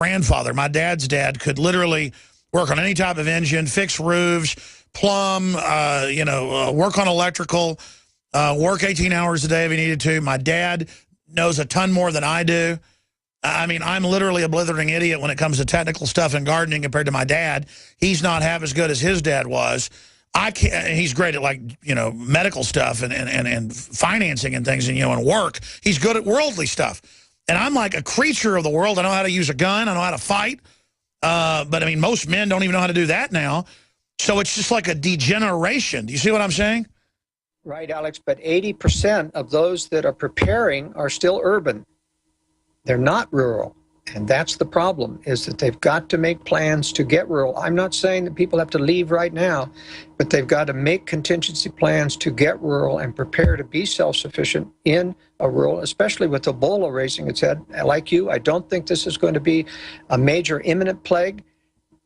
grandfather, my dad's dad, could literally work on any type of engine, fix roofs, plumb, work on electrical, work 18 hours a day if he needed to. My dad knows a ton more than I do. I mean, I'm literally a blithering idiot when it comes to technical stuff and gardening compared to my dad. He's not half as good as his dad was. I can't. He's great at, like, medical stuff and financing and things and work. He's good at worldly stuff. And I'm like a creature of the world. I know how to use a gun. I know how to fight. But I mean, most men don't even know how to do that now. So it's just like a degeneration. Do you see what I'm saying? Right, Alex. But 80% of those that are preparing are still urban. They're not rural. And that's the problem, is that they've got to make plans to get rural. I'm not saying that people have to leave right now, but they've got to make contingency plans to get rural and prepare to be self-sufficient in a rural, especially with Ebola raising its head. Like you, I don't think this is going to be a major imminent plague.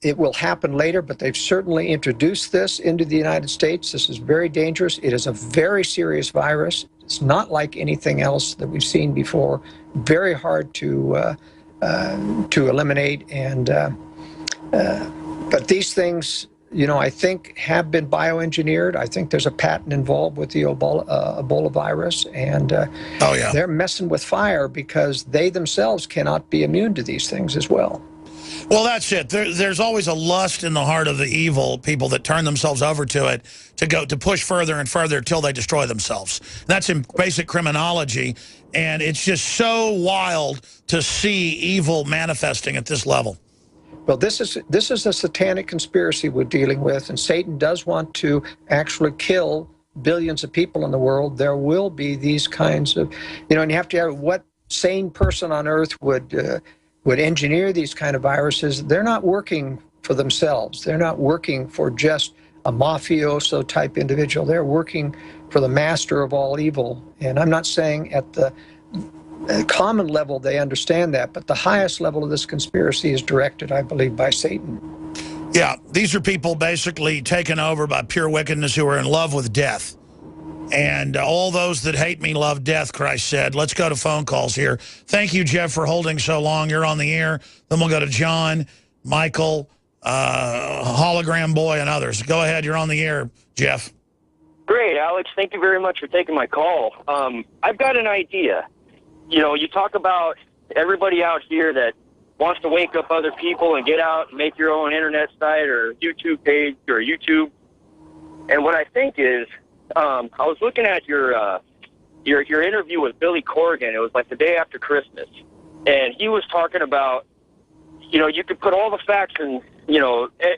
It will happen later, but they've certainly introduced this into the United States. This is very dangerous. It is a very serious virus. It's not like anything else that we've seen before. Very hard to eliminate, and but these things, I think have been bioengineered. I think there's a patent involved with the Ebola virus, and oh yeah, they're messing with fire because they themselves cannot be immune to these things as well. Well, that's it. There's always a lust in the heart of the evil people that turn themselves over to it to push further and further till they destroy themselves. That's in basic criminology, and it's just so wild to see evil manifesting at this level. Well, this is a satanic conspiracy we're dealing with, and Satan does want to actually kill billions of people in the world. There will be these kinds of, and you have to have what sane person on earth would engineer these kind of viruses. They're not working for themselves. They're not working for just a mafioso type individual. They're working for the master of all evil. And I'm not saying at the common level they understand that, but the highest level of this conspiracy is directed, I believe, by Satan. Yeah, these are people basically taken over by pure wickedness who are in love with death. And all those that hate me love death, Christ said. Let's go to phone calls here. Thank you, Jeff, for holding so long. You're on the air. Then we'll go to John, Michael, Hologram Boy, and others. Go ahead. You're on the air, Jeff. Great, Alex. Thank you very much for taking my call. I've got an idea. You talk about everybody out here that wants to wake up other people and get out and make your own internet site or YouTube page or YouTube. And what I think is, I was looking at your interview with Billy Corgan. It was like the day after Christmas, and he was talking about, you could put all the facts and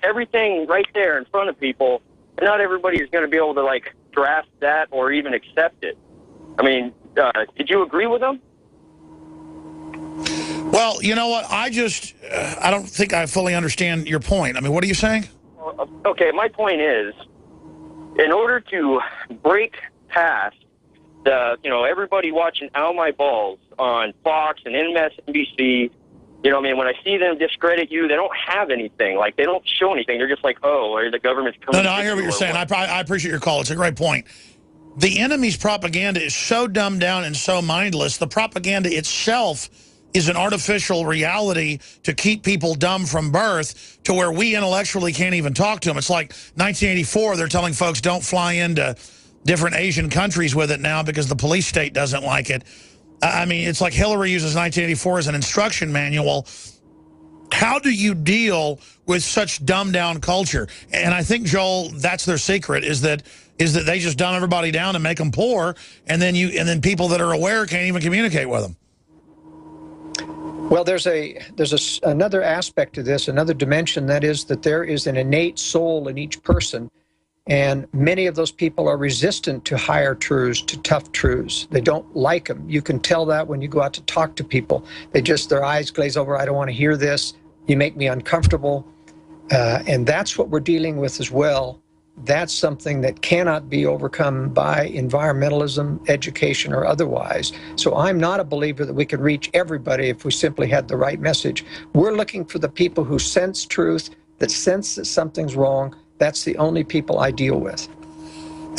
everything right there in front of people, and not everybody is going to be able to like grasp that or even accept it. I mean, did you agree with him? Well, you know what? I don't think I fully understand your point. I mean, what are you saying? Okay, my point is, in order to break past the, everybody watching Ow My Balls on Fox and MSNBC, when I see them discredit you, they don't have anything. Like, they don't show anything. They're just like, oh, the government's coming. No, I hear what you're saying. I appreciate your call. It's a great point. The enemy's propaganda is so dumbed down and so mindless. The propaganda itself is an artificial reality to keep people dumb from birth to where we intellectually can't even talk to them. It's like 1984, they're telling folks don't fly into different Asian countries with it now because the police state doesn't like it. I mean, it's like Hillary uses 1984 as an instruction manual. How do you deal with such dumbed down culture? And I think, Joel, that's their secret, is that they just dumb everybody down and make them poor, and then people that are aware can't even communicate with them. Well, there's another aspect to this, another dimension, that is that there is an innate soul in each person, and many of those people are resistant to higher truths, to tough truths. They don't like them. You can tell that when you go out to talk to people. Their eyes glaze over. I don't want to hear this. You make me uncomfortable. And that's what we're dealing with as well. That's something that cannot be overcome by environmentalism, education, or otherwise. So I'm not a believer that we could reach everybody if we simply had the right message. We're looking for the people who sense truth, that sense that something's wrong. That's the only people I deal with.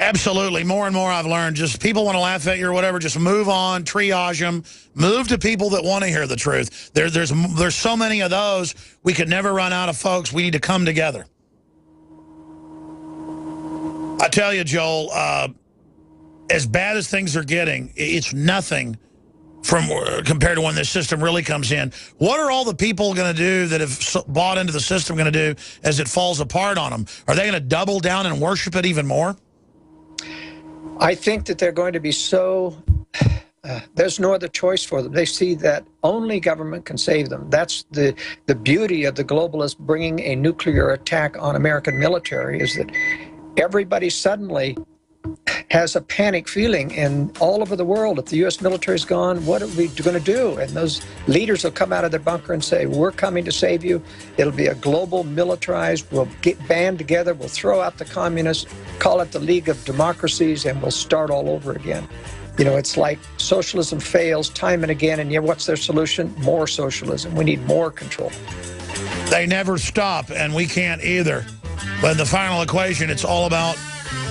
Absolutely. More and more I've learned, just people want to laugh at you or whatever, just move on, triage them, move to people that want to hear the truth. There's so many of those, we could never run out of folks. We need to come together. I tell you, Joel, as bad as things are getting, it's nothing from compared to when this system really comes in. What are all the people going to do that have bought into the system going to do as it falls apart on them? Are they going to double down and worship it even more? I think that they're going to be so, there's no other choice for them. They see that only government can save them. That's the beauty of the globalists bringing a nuclear attack on American military, is that everybody suddenly has a panic feeling, and all over the world, if the U.S. military is gone, what are we going to do? And those leaders will come out of their bunker and say, we're coming to save you. It'll be a global militarized, we'll get band together, we'll throw out the communists, call it the League of Democracies, and we'll start all over again. You know, it's like socialism fails time and again, and yet what's their solution? More socialism. We need more control. They never stop, and we can't either. But in the final equation, it's all about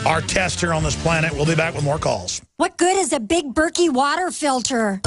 our test here on this planet. We'll be back with more calls. What good is a Big Berkey water filter?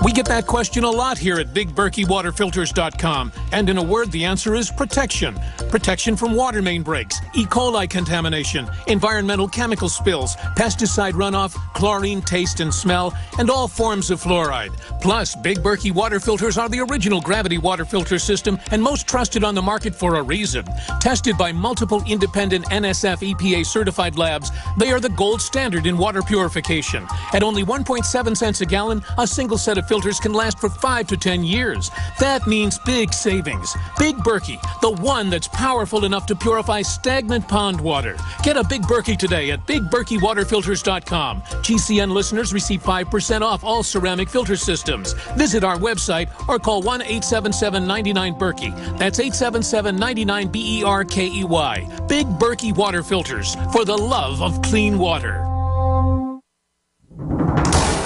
We get that question a lot here at BigBerkeyWaterFilters.com. And in a word, the answer is protection. Protection from water main breaks, E. coli contamination, environmental chemical spills, pesticide runoff, chlorine taste and smell, and all forms of fluoride. Plus, Big Berkey water filters are the original gravity water filter system and most trusted on the market for a reason. Tested by multiple independent NSF EPA certified labs, they are the gold standard in water purification. At only 1.7 cents a gallon, a single set of filters can last for 5 to 10 years. That means big savings. Big Berkey, the one that's powerful enough to purify stagnant pond water. Get a Big Berkey today at BigBerkeyWaterFilters.com. GCN listeners receive 5% off all ceramic filter systems. Visit our website or call 1-877-99-BERKEY. That's 877-99-BERKEY. Big Berkey Water Filters, for the love of clean water.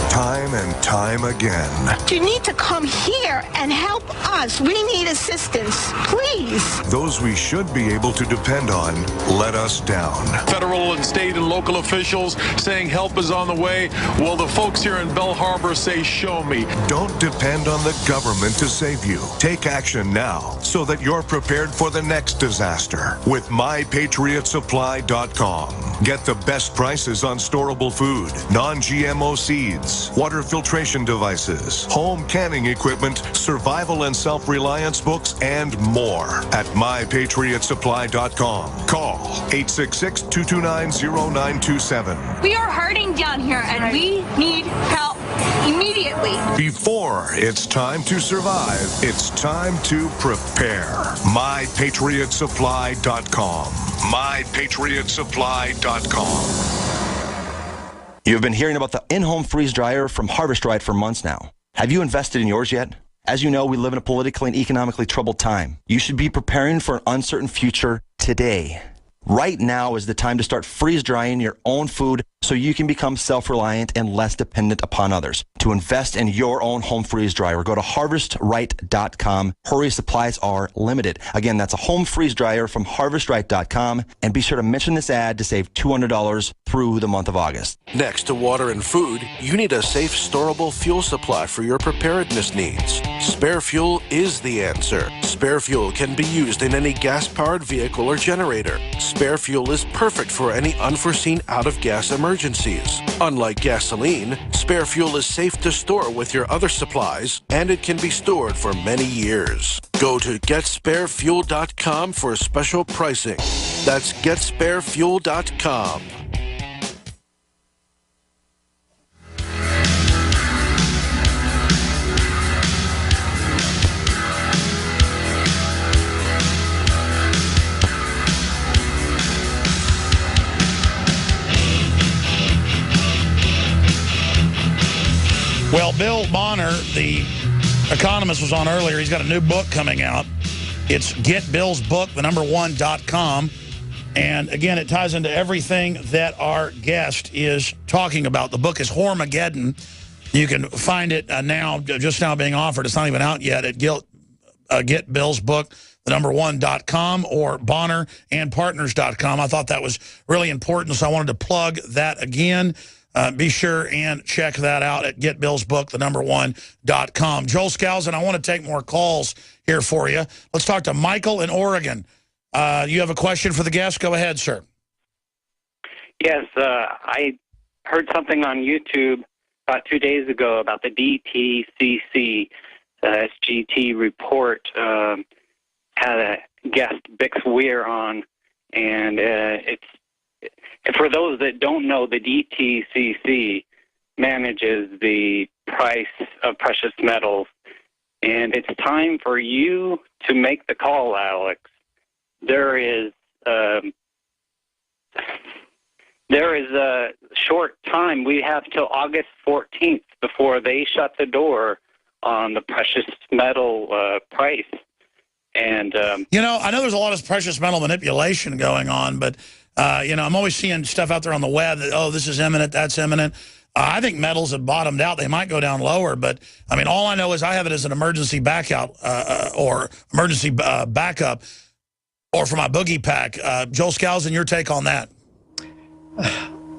Time and time again. You need to come here and help us. We need assistance, please. Those we should be able to depend on let us down. Federal and state and local officials saying help is on the way. Well, the folks here in Bell Harbor say, show me. Don't depend on the government to save you. Take action now so that you're prepared for the next disaster with MyPatriotSupply.com. Get the best prices on storable food, non-GMO seeds, water filtration devices, home canning equipment, survival and self-reliance books, and more at MyPatriotSupply.com. Call 866-229-0927. We are hurting down here, and we need help immediately. Before it's time to survive, it's time to prepare. MyPatriotSupply.com. MyPatriotSupply.com. You've been hearing about the in-home freeze dryer from Harvest Right for months now. Have you invested in yours yet? As you know, we live in a politically and economically troubled time. You should be preparing for an uncertain future today. Right now is the time to start freeze drying your own food so you can become self-reliant and less dependent upon others. To invest in your own home freeze dryer, go to harvestright.com. Hurry, supplies are limited. Again, that's a home freeze dryer from harvestright.com. And be sure to mention this ad to save $200 through the month of August. Next to water and food, you need a safe, storable fuel supply for your preparedness needs. Spare fuel is the answer. Spare fuel can be used in any gas-powered vehicle or generator. Spare fuel is perfect for any unforeseen out-of-gas emergencies. Unlike gasoline, spare fuel is safe to store with your other supplies, and it can be stored for many years. Go to GetSpareFuel.com for special pricing. That's GetSpareFuel.com. Well, Bill Bonner, the economist, was on earlier. He's got a new book coming out. It's GetBillsBook1.com. And again, it ties into everything that our guest is talking about. The book is Hormageddon. You can find it now, just now being offered. It's not even out yet at Get Bill's book, #1.com, or BonnerandPartners.com. I thought that was really important, so I wanted to plug that again. Be sure and check that out at Get Bill's book, #1.com. Joel Skousen, I want to take more calls here for you. Let's talk to Michael in Oregon. You have a question for the guest? Go ahead, sir. Yes, I heard something on YouTube about 2 days ago about the DTCC SGT report. Had a guest, Bix Weir, on, and for those that don't know, the DTCC manages the price of precious metals, and it's time for you to make the call, Alex. There is a short time. We have till August 14th before they shut the door on the precious metal price. And you know, I know there's a lot of precious metal manipulation going on, but you know, I'm always seeing stuff out there on the web that, oh, this is imminent, that's imminent. I think metals have bottomed out. They might go down lower, but I mean, all I know is I have it as an emergency backup or emergency backup, or for my boogie pack. Joel Skousen, your take on that?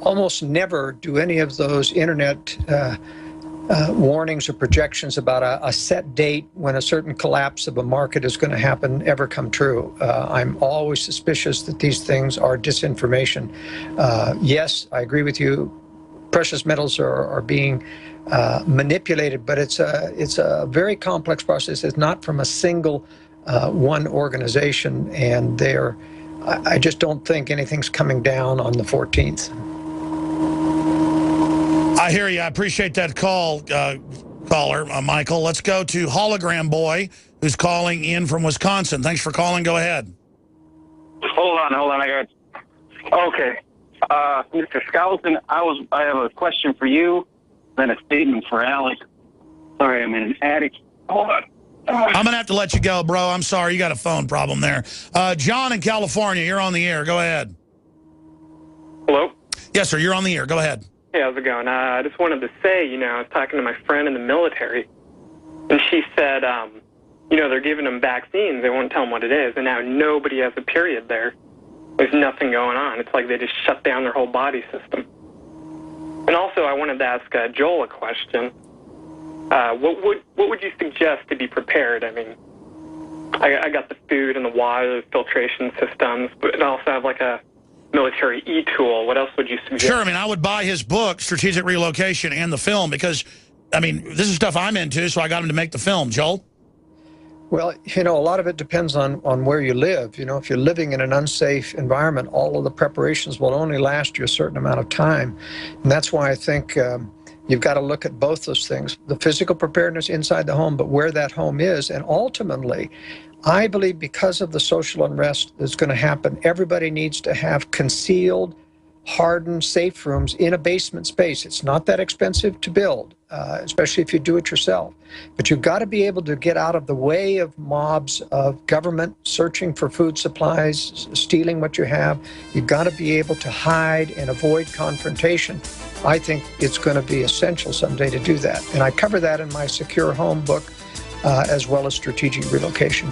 Almost never do any of those internet warnings or projections about a set date when a certain collapse of a market is going to happen ever come true. I'm always suspicious that these things are disinformation. Yes, I agree with you. Precious metals are being manipulated, but it's a very complex process. It's not from a single one organization, and I just don't think anything's coming down on the 14th. I hear you. I appreciate that call, caller, Michael. Let's go to Hologram Boy, who's calling in from Wisconsin. Thanks for calling. Go ahead. Hold on. I got. Okay, Mr. Skousen, I have a question for you, then a statement for Alex. Sorry, I'm in an attic. Hold on. I'm going to have to let you go, bro. I'm sorry. You got a phone problem there. John in California, you're on the air. Go ahead. Hello? Yes, sir. You're on the air. Go ahead. Hey, how's it going? I just wanted to say, I was talking to my friend in the military, and she said, they're giving them vaccines. They won't tell them what it is, and now nobody has a period there. There's nothing going on. It's like they just shut down their whole body system. And also, I wanted to ask Joel a question. What would you suggest to be prepared? I mean, I got the food and the water, the filtration systems, but I also have like a military e-tool. What else would you suggest? Sure. I mean, I would buy his book, Strategic Relocation, and the film, because, I mean, this is stuff I'm into, so I got him to make the film. Joel? Well, a lot of it depends on where you live. If you're living in an unsafe environment, all of the preparations will only last you a certain amount of time. And that's why I think you've got to look at both those things, the physical preparedness inside the home, but where that home is. And ultimately, I believe because of the social unrest that's going to happen, everybody needs to have concealed, hardened safe rooms in a basement space. It's not that expensive to build, especially if you do it yourself. But you've got to be able to get out of the way of mobs of government searching for food supplies, stealing what you have. You've got to be able to hide and avoid confrontation. I think it's going to be essential someday to do that. And I cover that in my Secure Home book, as well as Strategic Relocation.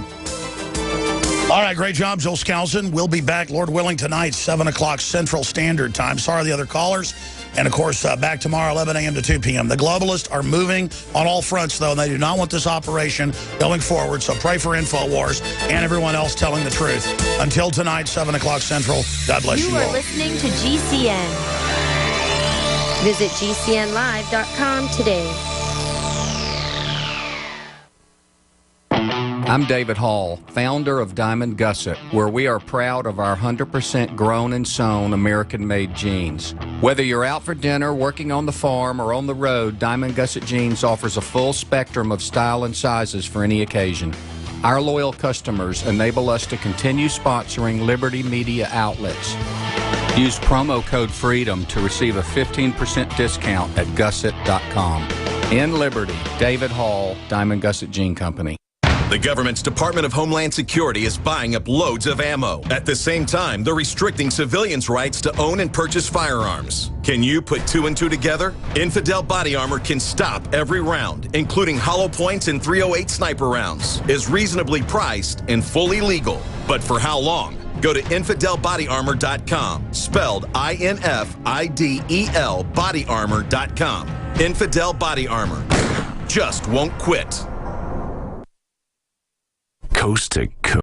All right, great job, Joel Skousen. We'll be back, Lord willing, tonight, 7 o'clock Central Standard Time. Sorry the other callers. And, of course, back tomorrow, 11 a.m. to 2 p.m. The globalists are moving on all fronts, though, and they do not want this operation going forward. So pray for InfoWars and everyone else telling the truth. Until tonight, 7 o'clock Central, God bless you all. You are listening to GCN. Visit GCNlive.com today. I'm David Hall, founder of Diamond Gusset, where we are proud of our 100% grown and sewn American-made jeans. Whether you're out for dinner, working on the farm, or on the road, Diamond Gusset Jeans offers a full spectrum of style and sizes for any occasion. Our loyal customers enable us to continue sponsoring Liberty Media outlets. Use promo code FREEDOM to receive a 15% discount at Gusset.com. In Liberty, David Hall, Diamond Gusset Jean Company. The government's Department of Homeland Security is buying up loads of ammo. At the same time, they're restricting civilians' rights to own and purchase firearms. Can you put 2 and 2 together? Infidel Body Armor can stop every round, including hollow points and .308 sniper rounds, is reasonably priced and fully legal. But for how long? Go to InfidelBodyArmor.com, spelled INFIDEL bodyarmor.com. Infidel Body Armor. Just won't quit. Coast to coast.